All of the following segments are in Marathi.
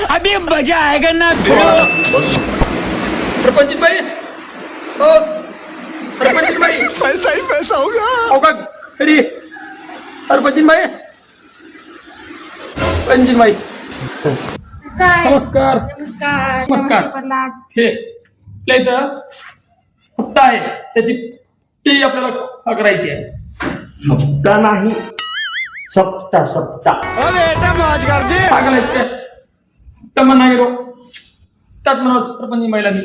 अभी मजा आएगा ना भिड़ो। सरपंच भाई, ओ सरपंच भाई, पैसा ही पैसा होगा। होगा अरे सरपंच भाई, सरपंच भाई, काय नमस्कार नमस्कार नमस्कार. प्रल्हाद. हे आपल्या इथं हप्ता आहे, त्याची टी आपल्याला करायची आहे. हप्ता नाही, सप्ता सप्ता. पागल आहेस काय? हप्ता म्हणा गेलो त्यात म्हणा सरपंच बाईला मी.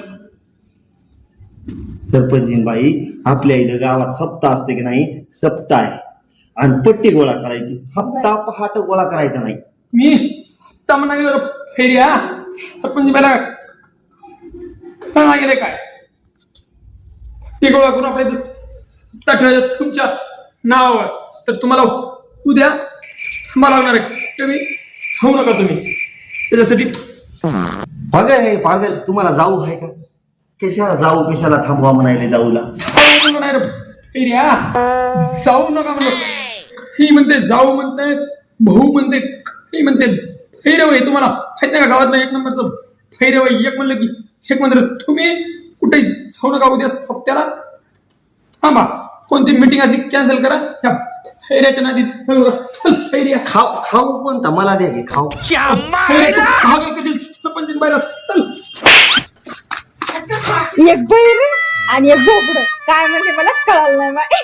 सरपंचीन बाई, आपल्या इथं गावात सप्ताह असते की नाही, सप्ताह आहे. आणि पट्टी गोळा करायची, हप्ता पहाट गोळा करायचा नाही. मी हप्ता म्हणा गेलो फेरी. हा सरपंच बाईला म्हणा गेले काय टी गोळा करून आपल्या इथं हप्ता ठेवायचा तुमच्या नावावर. तर तुम्हाला उद्या थांबा लागणार आहे. तुम्ही जाऊ नका तुम्ही त्याच्यासाठी. पागल आहे पागल, तुम्हाला जाऊ आहे का? कशाला जाऊ, कशाला थांबवा म्हणायले जाऊला. जाऊ नका म्हणलं. ही म्हणते जाऊ म्हणते, भाऊ म्हणते, ही म्हणते भैरव आहे. तुम्हाला माहित नाही का गावातलं एक नंबरचं भैरव आहे. एक म्हणलं की एक म्हणलं. तुम्ही कुठे जाऊ नका उद्या सप्त्याला. थांबा, कोणती मिटिंग अशी कॅन्सल करा. या भैऱ्याच्या नादी चल भैर्या. खाऊ कोणता मला द्या की खाऊ. सरपंच बायला चल. एक बैर आणि एक बोबड काय म्हणजे मला कळालं नाही बाई.